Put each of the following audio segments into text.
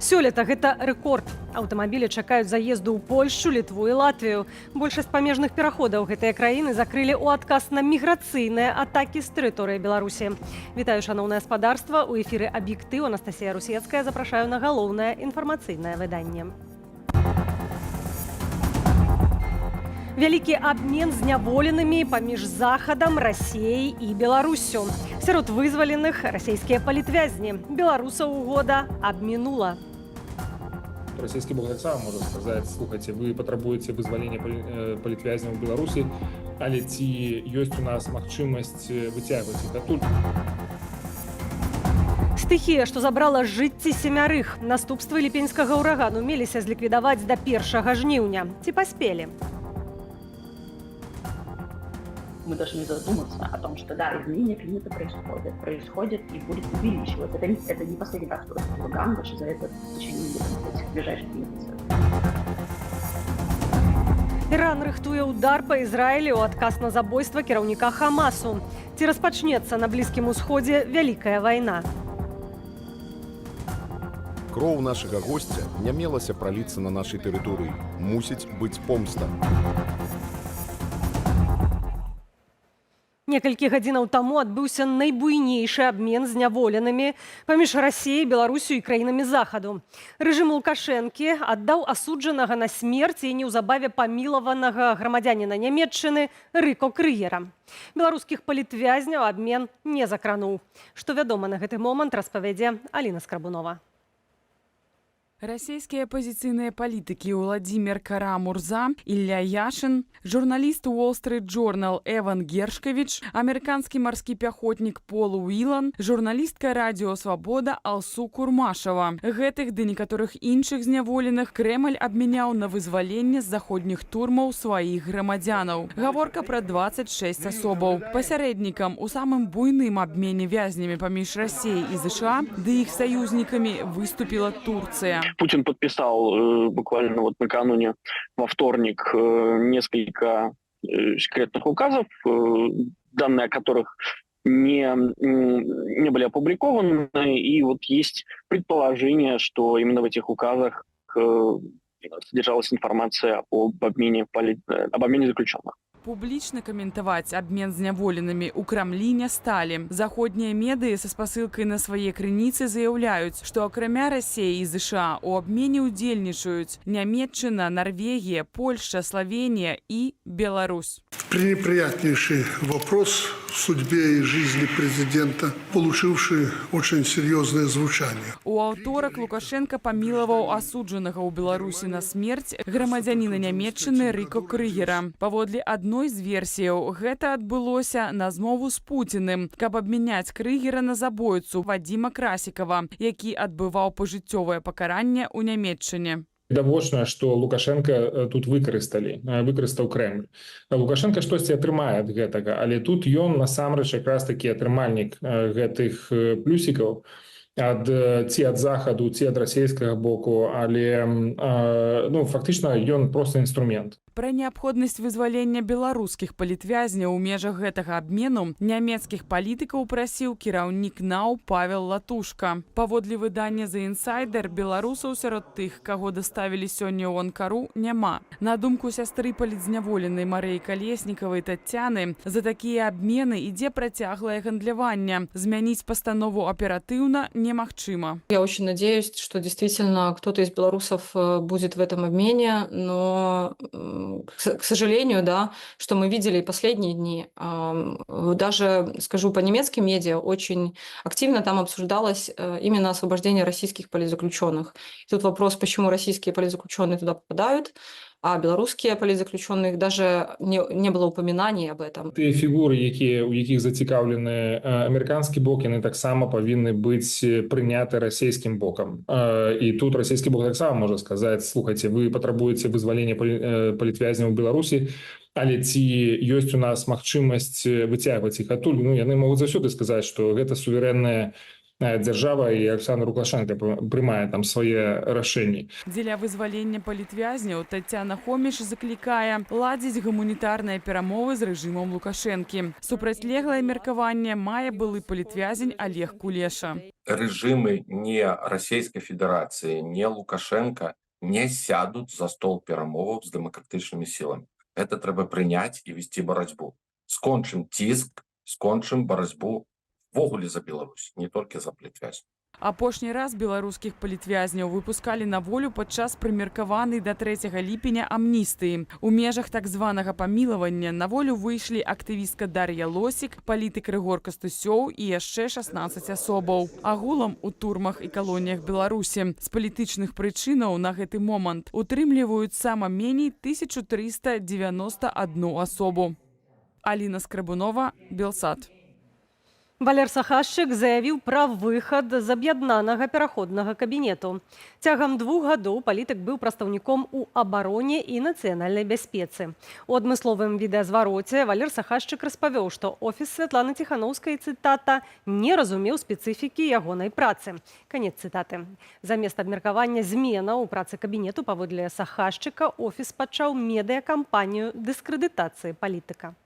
Сёлета гэта рэкорд. Аўтамабілі чакаюць заезду ў Польшчу, Літву і Латвію. Большасць памежных пераходаў гэтыя краіны закрылі ў адказ на міграцыйныя атакі з тэрыторыі Беларусі. Вітаю, шаноўнае спадарства. У эфіры «Аб'ектыў». Анастасія Русецкая. Запрашаю на галоўнае інфармацыйнае выданне. Вялікі абмен зняволенымі паміж Захадам, Расіяй і Беларуссю. Сярод вызваленых расійскія палітвязні. Беларусаў года абмінула. Российский бок таксама можа сказаць: слухайце, вы патрабуеце вызвалення палітвязняў у Беларусі, але ці ёсць у нас магчымасць выцягваць іх адтуль? Стыхія, што забрала жыцці 7. Наступствы ліпеньскага ўрагану меліся зліквідаваць да 1 жніўня. Ці паспелі? Мы должны задуматься о том, что да, изменение климата происходит и будет увеличиваться. Это не последний раз, что ураган, даже за это в течение ближайших месяцев. Іран рыхтуе ўдар па Ізраілі ў адказ на забойства кіраўніка Хамасу. Ці распачнецца на Блізкім Усходзе вялікая вайна? Кроў нашага госця не мелася праліцца на нашай тэрыторыі. Мусіць быць помста. Некалькі гадзінаў таму адбыўся найбуйнейшы абмен зняволенымі паміж Расіяй, Беларусю і краінамі Захаду. Рэжым Лукашэнкі аддаў асуджанага на смерць і неўзабаве памілаванага грамадзяніна Нямецчыны Рыко Крыгера. Беларускіх палітвязняў абмен не закрануў. Што вядома на гэты момант, распавядзе Аліна Скрабунова. Российские оппозиционные политики Владимир Кара-Мурза, Илья Яшин, журналист Wall Street Journal Эван Гершкович, американский морский пяхотник Пол Уилан, журналистка радио «Свобода» Алсу Курмашева. Гэтых ды некаторых іншых зняволеных Кремль абмяняў на вызваленне з заходніх турмаў сваіх грамадзянаў. Гаворка пра 26 асобаў. Пасярэднікам у самым буйным абмене вязнямі паміж Расіяй і США ды іх саюзнікамі выступила Турция. Путин подписал буквально вот накануне во вторник несколько секретных указов, данные о которых не были опубликованы. И вот есть предположение, что именно в этих указах содержалась информация об обмене заключенных. Публічна каментаваць абмен зняволенымі ў Крамлі не сталі. Заходнія медыі са спасылкай на свае крыніцы заяўляюць, што акрамя Расіі і США у абмене ўдзельнічаюць Нямецчына, Норвегія, Польша, Словения и Беларусь. Пренеприятнейший вопрос в судьбе и жизни президента, получивший очень серьезное звучание. У аўторак Лукашенко памілаваў асуджанага ў Беларусі на смерць грамадзяніна Нямецчыны Рыко Крыгера. Паводле адной з версіяў, гэта адбылося на змову з Пуціным, каб абмяняць Крыгера на забойцу Вадзіма Красікава, які адбываў пажыццёвае пакаранне ў Нямецчыне. Відавочна, што Лукашенка тут выкарыстаў Кремль. Лукашенка штосьці атрымае ад гэтага, але тут ён насамрэч якраз такі атрымальнік гэтых плюсікаў ці ад Захаду, ці ад расійскага боку, але фактычна ён проста інструмент. Пра неабходнасць вызвалення беларускіх палітвязняў у межах гэтага абмену нямецкіх палітыкаў прасіў кіраўнік НАУ Павел Латушка. Паводле выдання «The Insider», беларусаў сярод тых, каго даставілі сёння ў Анкару, няма. На думку сястры палітзняволенай Марыі Калеснікавай Таццяны, за такія абмены ідзе працяглае гандляванне. Змяніць пастанову аператыўна немагчыма. Я очень надеюсь, что действительно кто-то из белорусов будет в этом обмене, но, к сожалению, да, что мы видели и последние дни, даже, скажу, по немецким медиа очень активно там обсуждалось именно освобождение российских политзаключенных. И тут вопрос, почему российские политзаключенные туда попадают, а беларускія палітзаключоных даже не было упоминаний об этом. Тыя фігуры, у якіх зацікаўлены амерыканскі бок, яны таксама павінны быць прыняты расійскім бокам. І тут расійскі бок таксама можа сказаць: слухайце, вы патрабуеце вызвалення палітвязняў у Беларусі, але ці ёсць у нас магчымасць выцягваць іх адтуль? Яны могуць заўсёды сказаць, што гэта суверэнная дзяржава і Александр Лукашенко прымае там свае рашэнні. Дзеля вызвалення палітвязняў Тацяна Хоміш заклікае ладзіць гуманітарныя перамовы з рэжымам Лукашэнкі. Супрацьлеглае меркаванне мае былы палітвязень Олег Кулеша. Режимы не Российской Федерации, не Лукашенко не сядут за стол перамоваў з дэмакратычнымі сіламі. Это трэба прыняць і весці барацьбу. Скончым ціск, скончым барацьбу ввогуле за Беларусь, не толькі за палітвязняў. Апошні раз беларускіх палітвязняў выпускалі на волю падчас прымеркаванай да 3 ліпеня амністыі. У межах так званага памілавання на волю выйшлі актывістка Дар'я Лосік, палітык Рыгор Кастусёў і яшчэ 16 асобаў. Агулам у турмах і калоніях Беларусі з палітычных прычынаў на гэты момант утрымліваюць сама меней 1391 асобу. Аліна Скрабунова, Белсат. Валер Сахашчык заявіў пра выхад з аб'яднанага пераходнага кабінету. Цягам 2 гадоў палітык быў прадстаўніком у абароне і нацыянальнай бяспецы. У адмысловым відэазвароце Валер Сахашчык распавёў, што офіс Святланы Ціханаўскай, цытата, не разумеў спецыфікі ягонай працы. Канец цытаты. Замест абмеркавання зменаў у працы кабінету, паводле Сахашчыка, офіс пачаў медыакампанію дыскрэдытацыі палітыка.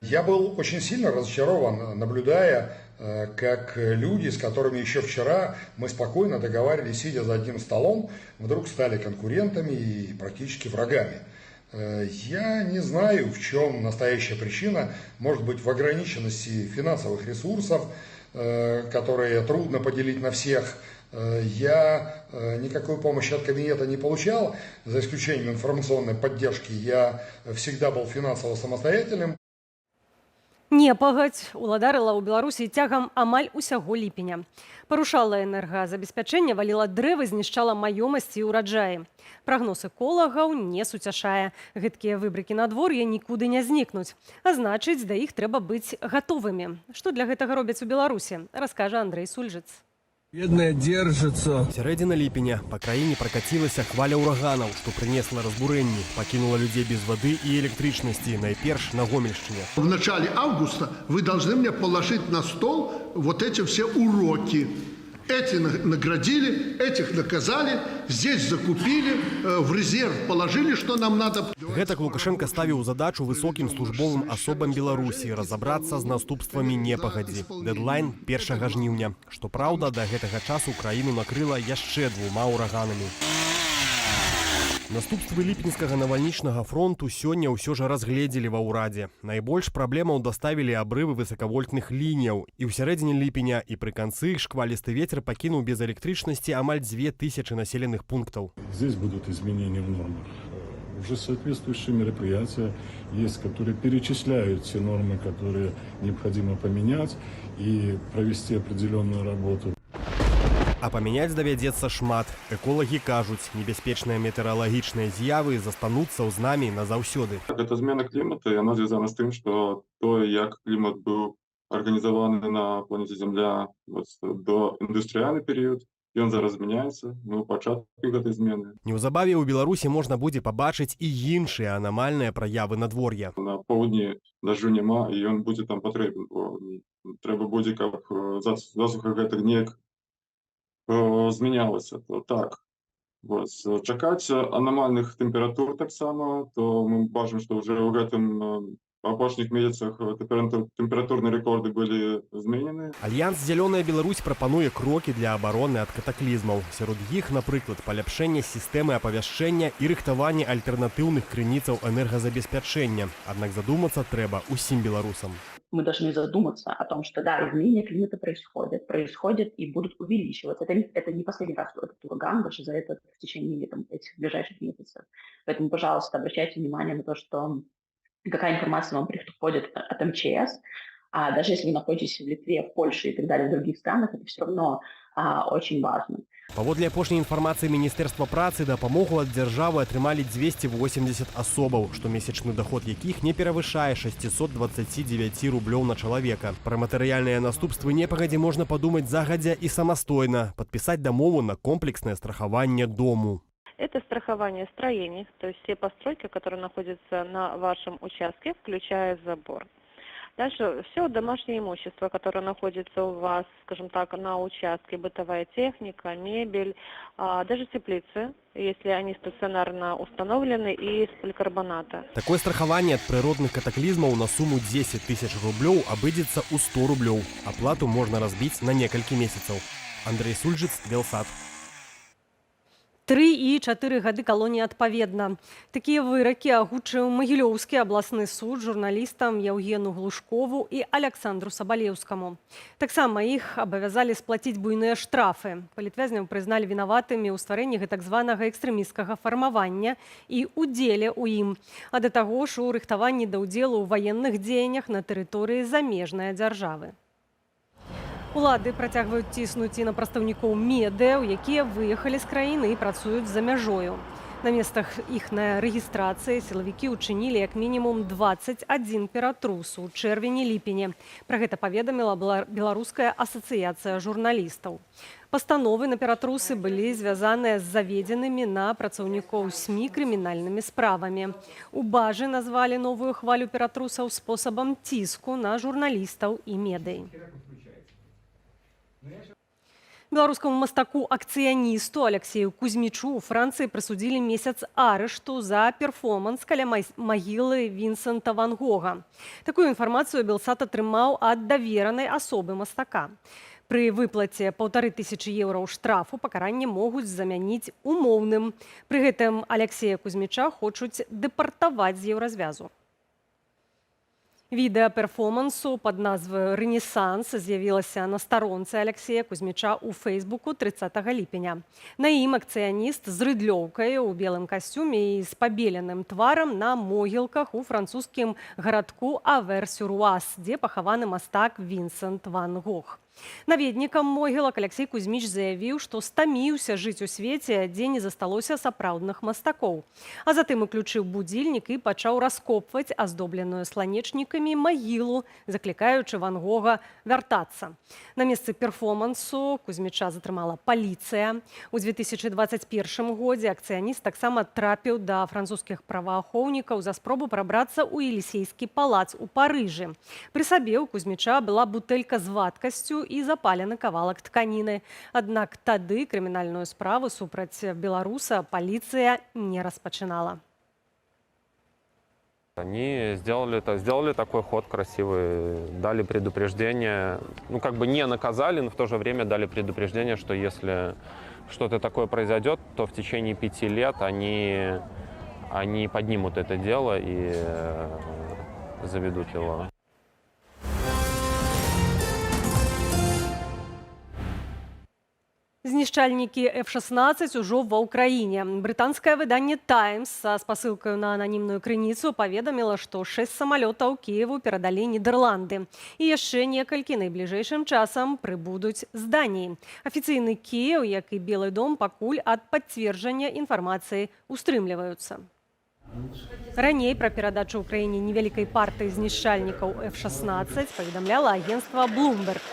Я был очень сильно разочарован, наблюдая, как люди, с которыми еще вчера мы спокойно договаривались, сидя за одним столом, вдруг стали конкурентами и практически врагами. Я не знаю, в чем настоящая причина. Может быть, в ограниченности финансовых ресурсов, которые трудно поделить на всех. Я никакой помощи от кабинета не получал, за исключением информационной поддержки. Я всегда был финансово самостоятельным. Непагадзь уладарыла ў Беларусі цягам амаль усяго ліпеня. Парушала энергазабеспячэнне, валіла дрэвы, знішчала маёмасці і ўраджаі. Прагноз эколагаў не суцяшае. Гэткія выбрыкі надвор'я нікуды не знікнуць. А значыць, да іх трэба быць гатовымі. Што для гэтага робяць у Беларусі, раскажа Андрей Сульжыц. Бедная держится. Сярэдзіна ліпеня па краіне пракацілася хваля ўраганаў, што прынесла разбурэнні, пакінула людзей без вады і электрычнасці, найперш на Гомельшчыне. В начале августа вы должны мне положить на стол вот эти все уроки. Эти наградили, этих наказали, здесь закупили, в резерв положили, что нам надо. Гэтак Лукашенко ставіў задачу высокім службовым асобам Беларусі разабрацца з наступствамі непагадзі. Дэдлайн 1 жніўня. Што праўда, да гэтага часу краіну накрыла яшчэ 2 ураганамі. Наступствы ліпеньскага навальнічнага фронту сёння ўсё ж разгледзелі ва ўрадзе. Найбольш праблемаў даставілі абрывы высакавольтных лініяў. І ў сярэдзіне ліпеня, і пры канцы іх шквалісты ветер пакінуў без электрычнасці амаль 2000 населенных пунктаў. Здесь будут изменения в нормах. Уже соответствующие мероприятия есть, которые перечисляют те нормы, которые необходимо поменять и провести определенную работу. А памяняць давядзецца шмат. Эколагі кажуць, небяспечныя метэаралагічныя з'явы застануцца з намі назаўсёды. Гэта змена клімата, і яно звязана з тым, што то, як клімат быў арганізаваны на планеце Зямля до індустрыяльны перыяд, ён зараз змяняецца, мы ў пачатку гэтай змены. Неўзабаве ў Беларусі можна будзе пабачыць і іншыя анамальныя праявы надвор'я. На поўдні дажджу няма, і ён будзе там патрэбен, бо трэба будзе, каб засуха гэтых неяк змянялася. Так, чакаць анамальных тэмператур таксама, то мы бачым, што ўжо ў гэтым апошніх месяцах тэмпературныя рэкорды былі зменены. Альянс «Зялёная Беларусь» прапануе крокі для абароны ад катаклізмаў. Сярод іх, напрыклад, паляпшэнне сістэмы апавяшчэння і рыхтаванне альтэрнатыўных крыніцаў энергазабеспячэння. Аднак задумацца трэба усім беларусам. Мы должны задуматься о том, что да, изменения климата происходят и будут увеличиваться. Это не последний раз, что этот ураган, даже за это в течение этих ближайших месяцев. Поэтому, пожалуйста, обращайте внимание на то, что какая информация вам приходит от МЧС, а даже если вы находитесь в Литве, в Польше и так далее, в других странах, это все равно очень важно. Паводле апошняй інфармацыі Міністэрства працы дапамогу ад дзяржавы атрымалі 280 асобаў, штомесячны даход якіх не перавышае 629 рублёў на чалавека. Пра матэрыяльныя наступствы непагадзі можна падумаць загадзя і самастойна, падпісаць дамову на комплекснае страхаванне дому. Это страхование строений, то есть все постройки, которые находятся на вашем участке, включая забор. Дальше все домашнее имущество, которое находится у вас, скажем так, на участке, бытовая техника, мебель, даже теплицы, если они стационарно установлены, и из поликарбоната. Такое страхаванне ад прыродных катаклізмаў на суму 10 тысяч рублёў абыдзецца ў 100 рублёў. Аплату можна разбіць на некалькі месяцаў. Андрей Сульжыц, Белсат. 3 і 4 гады калоніі адпаведна. Такія выракі агучыў Магілёўскі абласны суд журналістам Яўгену Глушкову і Аляксандру Сабалеўскаму. Таксама іх абавязалі сплаціць буйныя штрафы. Палітвязняў прызналі вінаватымі ў стварэнні так званага экстрэмісцкага фармавання і ўдзеле ў ім, а да таго ж у рыхтаванні да ўдзелу ў ваенных дзеяннях на тэрыторыі замежнай дзяржавы. Улады працягваюць ціснуць і на прадстаўнікоў медыа, якія выехалі з краіны і працуюць за мяжою. На месцах іхнай рэгістрацыі сілавікі ўчынілі як мінімум 21 ператрус у чэрвені-ліпені. Пра гэта паведаміла Беларуская асацыяцыя журналістаў. Пастановы на ператрусы былі звязаныя з заведзенымі на працаўнікоў СМІ крымінальнымі справамі. У Бажы назвалі новую хвалю ператрусаў спосабам ціску на журналістаў і медый. Беларускаму мастаку-акцыяністу Алексею Кузьмічу ў Францыі прысудзілі месяц арышту за перформанс каля магілы Вінсента ван Гога. Такую інфармацыю Белсат атрымаў ад даверанай асобы мастака. Пры выплаце 1500 еўраў штрафу пакаранне могуць замяніць умоўным. Пры гэтым Алексея Кузьміча хочуць дэпартаваць з еўразвязу. Відэа перформансу пад назваю «Рэнесанс» з'явілася на старонцы Алексея Кузьміча ў Фейсбуку 30 ліпеня. На ім акцыяніст з рыдлёўкай у белым касцюме і з пабеленым тварам на могілках у французскім гарадку Авер-сюр-Уаз, дзе пахаваны мастак Вінсент ван Гог. Наведнікам могілак Алексей Кузьміч заявіў, што стаміўся жыць у свеце, дзе не засталося сапраўдных мастакоў. А затым уключыў будзільнік і пачаў раскопваць аздобленую сланечнікамі магілу, заклікаючы ван Гога вяртацца. На месцы перформансу Кузьміча затрымала паліцыя. У 2021 годзе акцыяніст таксама трапіў да французскіх праваахоўнікаў за спробу прабрацца ў Елісейскі палац у Парыжы. Пры сабе ў Кузьміча была бутэлька з вадкасцю і запалены кавалак тканіны. Аднак тады крымінальную справу супраць беларуса паліцыя не распачынала. Они сделали такой ход красивый, дали предупреждение, не наказали, но в то же время дали предупреждение, что если что-то такое произойдет, то в течение 5 лет они поднимут это дело и заведут его. Знішчальнікі F-16 ужо ва ўкраіне. Брытанскае выданне «Таймс» са спасылкаю на ананімную крыніцу паведаміла, што 6 самалётаў Кіеву перадалі Нідерланды. І яшчэ некалькі найбліжэйшым часам прыбудуць з Даніі. Афіцыйны Кіеў, як і Белы дом, пакуль ад пацверджання інфармацыі устрымліваюцца. Раней пра перадачу ўкраіне невялікай партыі знішчальнікаў F-16 паведамляла агенцтва Bloomberg.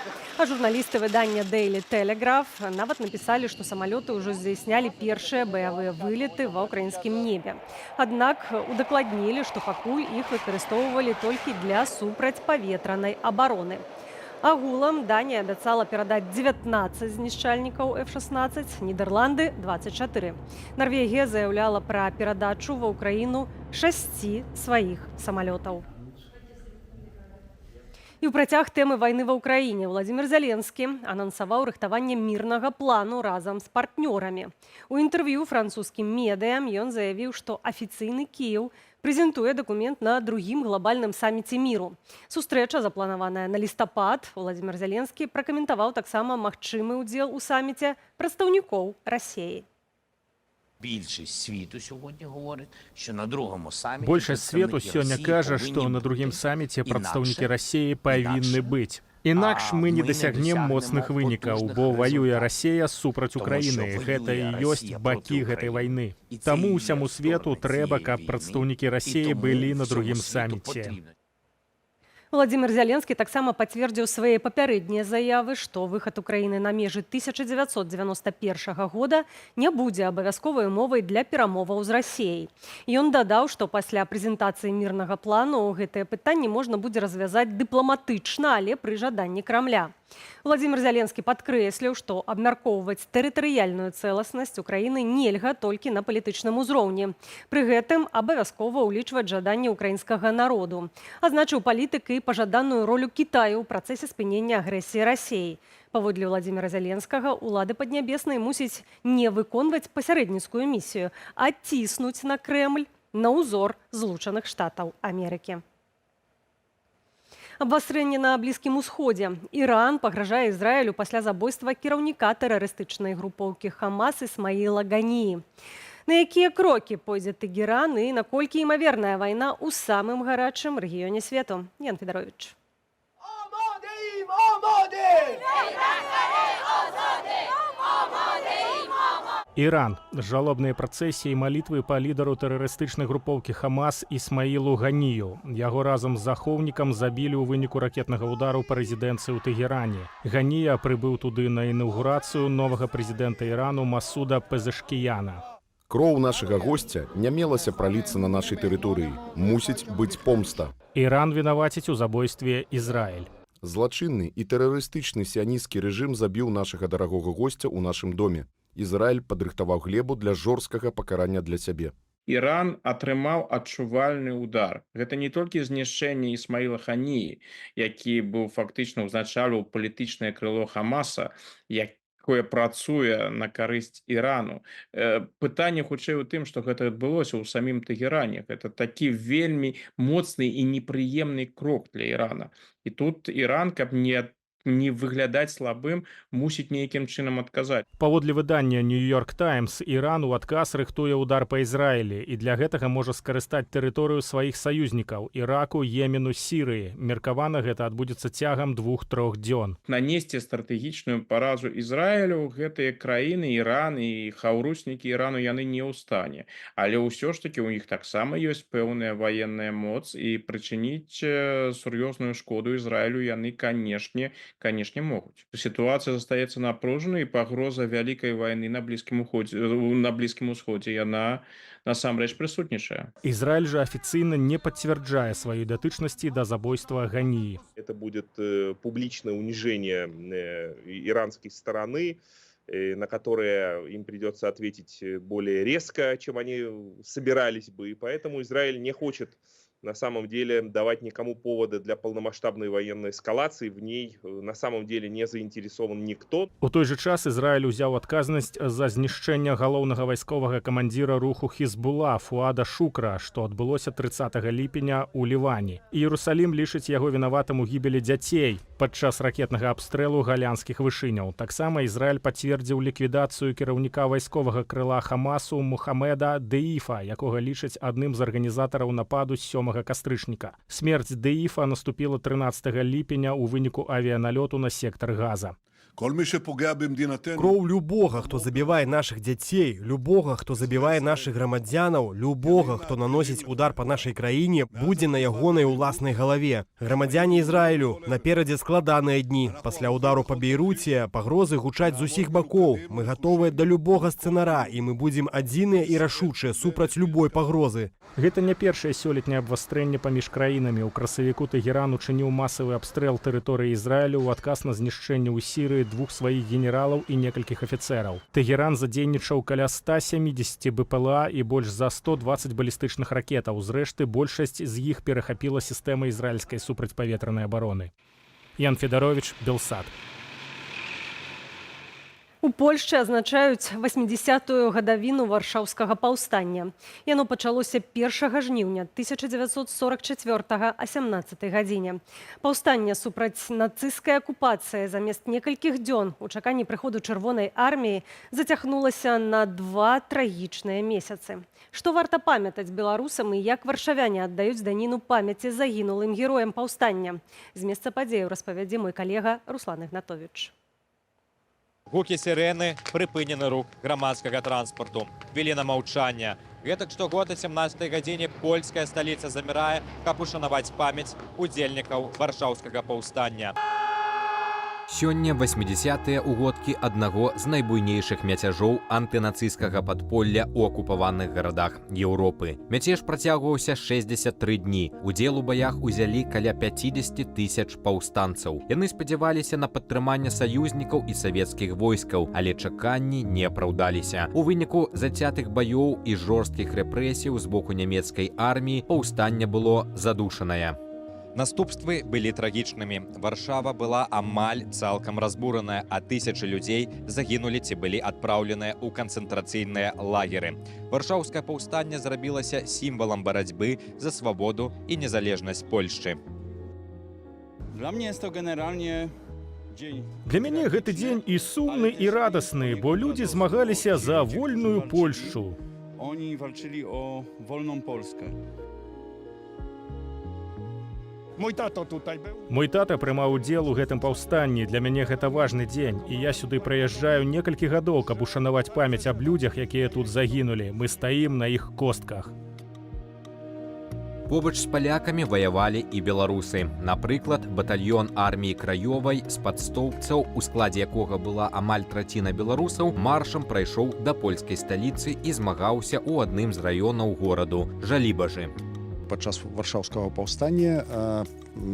А журналісты выдання Daily Telegraph нават напісалі, што самалёты ўжо здзяйснялі першыя баявыя вылеты ва ўкраінскім небе. Аднак удакладнілі, што пакуль іх выкарыстоўвалі толькі для супрацьпаветранай абароны. Агулам Данія абяцала перадаць 19 знішчальнікаў F-16, Нідерланды – 24. Нарвегія заяўляла пра перадачу ва ўкраіну 6 сваіх самалётаў. І ў працяг тэмы вайны ва ўкраіне Владзімір Зеленскі анансаваў рыхтаванне мірнага плану разам з партнёрамі. У інтэрв'ю французскім медыям ён заявіў, што афіцыйны Кіеў прэзентуе дакумент на другім глобальным саміце міру. Сустрэча, запланаваная на лістапад, Владзімір Зеленскі пракаментаваў таксама магчымы ўдзел у саміце прадстаўнікоў Расіі. Більшість світу сьогодні говорить, що на другому саміті Большасць свету сёння кажа, што на другім саміце прадстаўнікі Расіі павінны быць. Інакш мы не дасягнем моцных вынікаў, бо ваюе Расія супраць Украіны. Гэта і ёсць бакі гэтай вайны. Таму ўсяму свету трэба, каб прадстаўнікі Расіі былі на другім саміце. Владимир Зеленскі таксама пацвердзіў свае папярэднія заявы, што выхад Украіны на межы 1991 года не будзе абавязковай умовай для перамоваў з Расіяй. Ён дадаў, што пасля прэзентацыі мірнага плану гэтае пытанне можна будзе развязаць дыпламатычна, але пры жаданні Крамля. Владимир Зеленскі падкрэсліў, што абмяркоўваць тэрытарыяльную цэласнасць Украіны нельга толькі на палітычным узроўні. Пры гэтым абавязкова ўлічваць жаданні украінскага народу. Азначыў палітык і пажаданую ролю Кітаю ў працэсе спынення агрэсіі Расіі. Паводле Владимира Зеленскага, улады Паднябеснай мусіць не выконваць пасярэдніцкую місію, а ціснуць на Крэмль на ўзор Злучаных Штатаў Амерыкі. Абвастрэнне на Блізкім Усходзе. Іран пагражае Ізраілю пасля забойства кіраўніка тэрарыстычнай групоўкі Хамас Ісмаіла Ганіі. На якія крокі пойдзе Тэгеран і наколькі імаверная вайна ў самым гарачым рэгіёне свету? Ян Федарович. Іран. Жалобныя працэсіі і малітвы па лідару тэрарыстычнай групоўкі Хамас Ісмаілу Ганію. Яго разам з ахоўнікам забілі ў выніку ракетнага ўдару па рэзідэнцыі ў Тэгеране. Ганія прыбыў туды на інаўгурацыю новага прэзідэнта Ірану Масуда Пезешкіяна. Кроў нашага госця не мелася праліцца на нашай тэрыторыі. Мусіць быць помста. Іран вінаваціць у забойстве Ізраіль. Злачынны і тэрарыстычны сіянісцкі рэжым забіў нашага дарагога госця ў нашым доме. Ізраіль падрыхтаваў глебу для жорсткага пакарання для сябе. Іран атрымаў адчувальны ўдар. Гэта не толькі знішчэнне Ісмаіла Ханіі, які быў фактычна ўзначальваў палітычнае крыло Хамаса, якое працуе на карысць Ірану. Пытанне хутчэй у тым, што гэта адбылося ў самім Тэгеране. Гэта такі вельмі моцны і непрыемны крок для Ірана. І тут Іран, каб не выглядаць слабым, мусіць нейкім чынам адказаць. Паводле выдання «Нью-Йорк Таймс», Іран у адказ рыхтуе ўдар па Ізраілі і для гэтага можа скарыстаць тэрыторыю сваіх саюзнікаў – Іраку, Йемену, Сірыі. Меркавана гэта адбудзецца цягам 2-3 дзён. Нанесці стратэгічную паразу Ізраілю гэтыя краіны, Іран і хаўруснікі Ірану яны не ў стане. Але ўсё ж такі ў іх таксама ёсць пэўная ваенная моц і прычыніць сур'ёзную шкоду Ізраілю яны, канешне, могуць. Сітуацыя застаецца напружанай і пагроза вялікай вайны на Блізкім Усходзе яна насамрэч прысутнічае. Израиль же официально не подтверждает своей дотычности до забойства Гании. Это будет публичное унижение иранской стороны, на которое им придется ответить более резко, чем они собирались бы. И поэтому Израиль не хочет на самом деле давать никому повода для полномасштабной военной эскалации. В ней на самом деле не заинтересован никто. У той же час Израиль узяў адказнасць за знішчэнне галоўнага вайсковага камандзіра руху Хізбула Фуада Шукра, што адбылося 30 ліпеня ў Ліване. Іерусалім лічыць яго вінаватым у гібелі дзяцей падчас ракетнага абстрэлу галянскіх вышыняў. Таксама Израиль пацвердзіў ліквідацыю кіраўніка вайсковага крыла Хамасу Мухаммеда Деіфа, якога лічаць адным з арганізатараў нападу 7 кастрычніка. Смерць Деіфа наступіла 13 ліпеня ў выніку авіяналёту на сектар Газа. Кроў любога, хто забівае нашых дзяцей, любога, хто забівае нашых грамадзянаў, любога, хто наносіць удар па нашай краіне, будзе на ягонай уласнай галаве. Грамадзяне Ізраілю, наперадзе складаныя дні. Пасля удару па Бейруце пагрозы гучаць з усіх бакоў. Мы гатовыя да любога сцэнара, і мы будзем адзіныя і рашучыя супраць любой пагрозы. Гэта не першае сёлетняе абвастрэнне паміж краінамі. У красавіку Тэгеран учыніў масавы абстрэл тэрыторыі Ізраілю ў адказ на знішчэнне ў Сірыі 2 сваіх генералаў і некалькіх афіцэраў. Тэгеран задзейнічаў каля 170 БПЛА і больш за 120 балістычных ракетаў. Зрэшты, большасць з іх перахапіла сістэма ізраільскай супрацьпаветранай абароны. Ян Федарович, Белсад. У Польшчы адзначаюць 80-ю гадавіну варшаўскага паўстання. Яно пачалося 1 жніўня 1944 о 17 гадзіне. Паўстанне супраць нацысцкай акупацыі замест некалькіх дзён у чаканні прыходу Чырвонай арміі зацягнулася на 2 трагічныя месяцы. Што варта памятаць беларусам і як варшавяне аддаюць даніну памяці загінулым героям паўстання? З месца падзеяў распавядзе мой калега Руслан Ігнатович. Гукі сирэны, прыпынены рух грамадскага транспарту, хвіліна маўчання. Гэтак штогод о 17-й гадзіне польская сталіца замірае, каб ушанаваць памяць удзельнікаў варшаўскага паўстання. Сёння 80-тыя ўгодкі аднаго з найбуйнейшых мяцяжоў антынацысцкага падполля ў акупаваных гарадах Еўропы. Мяцеж працягваўся 63 дні. Удзел у баях узялі каля 50 000 паўстанцаў. Яны спадзяваліся на падтрыманне саюзнікаў і савецкіх войскаў, але чаканні не апраўдаліся. У выніку зацятых баёў і жорсткіх рэпрэсіяў з боку нямецкай арміі паўстанне было задушанае. Наступствы былі трагічнымі. Варшава была амаль цалкам разбураная, а тысячы людзей загінулі ці былі адпраўленыя ў канцэнтрацыйныя лагеры. Варшаўскае паўстанне зрабілася сімвалам барацьбы за свабоду і незалежнасць Польшчы. Для мяне гэты дзень і сумны, і радасны, бо людзі змагаліся за вольную Польшчу. Oni walczyli o wolną Polskę. Мой тата прымаў удзел у гэтым паўстанні. Для мяне гэта важны дзень, і я сюды прыязджаю некалькі гадоў, каб ушанаваць памяць аб людзях, якія тут загінулі. Мы стаім на іх костках. Побач з палякамі ваявалі і беларусы. Напрыклад, батальён арміі Краёвай з падстоўцаў, у складзе якога была амаль траціна беларусаў, маршам прайшоў да польскай сталіцы і змагаўся ў адным з раёнаў гораду Жалібажы. Падчас варшаўскага паўстання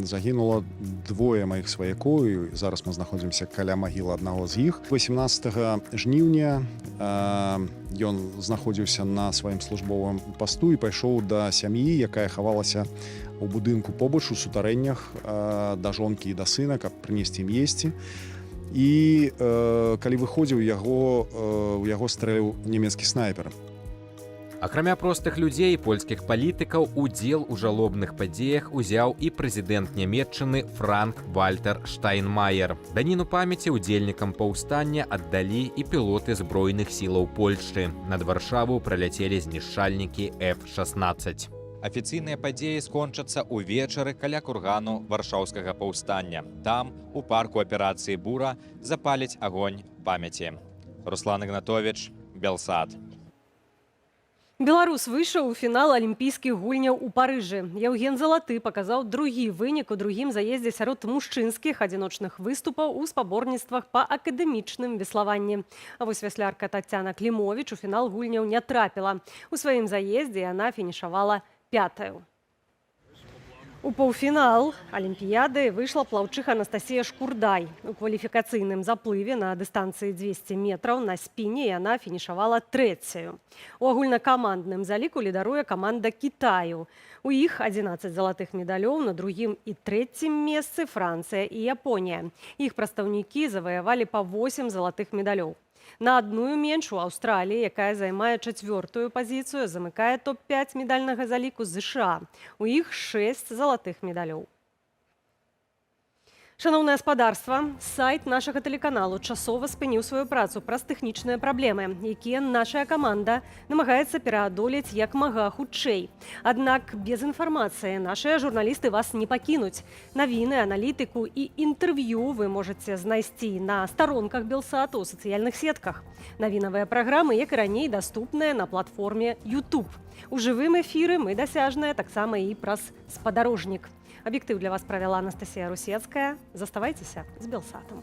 загінула двое маіх сваякоў, і зараз мы знаходзімся каля магілы аднаго з іх. 18 жніўня ён знаходзіўся на сваім службовым пасту і пайшоў да сям'і, якая хавалася ў будынку побач у сутарэннях да жонкі і да сына, каб прынесці ім есці. І калі выходзіў, у яго стрэліў нямецкі снайпер. Акрамя простых людзей і польскіх палітыкаў, удзел у жалобных падзеях узяў і прэзідэнт Нямецчыны Франк-Вальтер Штайнмаер. Даніну памяці удзельнікам паўстання аддалі і пілоты збройных сілаў Польшчы. Над Варшаву праляцелі знішчальнікі F-16. Афіцыйныя падзеі скончацца ўвечары каля кургану варшаўскага паўстання. Там, у парку аперацыі «Бура», запаліць агонь памяці. Руслан Ігнатовіч, Белсат. Беларус выйшаў у фінал алімпійскіх гульняў у Парыжы. Яўген Залаты паказаў другі вынік у другім заездзе сярод мужчынскіх адзіночных выступаў у спаборніцтвах па акадэмічным веславанні. А вось вяслярка Таццяна Клімовіч у фінал гульняў не трапіла. У сваім заездзе яна фінішавала 5-ю. У паўфінал алімпіяды выйшла плаўчыха Анастасія Шкурдай. У кваліфікацыйным заплыве на дыстанцыі 200 метраў на спіне яна фінішавала 3-ю. У агульнакамандным заліку лідаруе каманда Кітаю. У іх 11 залатых медалёў, на другім і трэцім месцы Францыя і Японія. Іх прадстаўнікі заваявалі па 8 залатых медалёў. На адную менш у Аўстраліі, якая займае 4-ю пазіцыю, замыкае топ-5 медальнага заліку США. У іх 6 залатых медалёў. Шановное гаспадарства, сайт нашага тэлеканалу часова спыніў сваю працу праз тэхнічныя праблемы, якія нашая каманда намагаецца пераадолець як мага хутчэй. Аднак без інфармацыі нашыя журналісты вас не пакінуць. Навіны, аналітыку і інтэрв'ю вы можаце знайсці на старонках Белсату ў сацыяльных сетках. Навінавыя праграмы, як і раней, даступныя на платформе YouTube. У жывым эфіры мы дасяжныя таксама і праз спадарожнік. Аб'ектыў для вас правяла Анастасія Русецкая. Заставайцеся з Белсатом.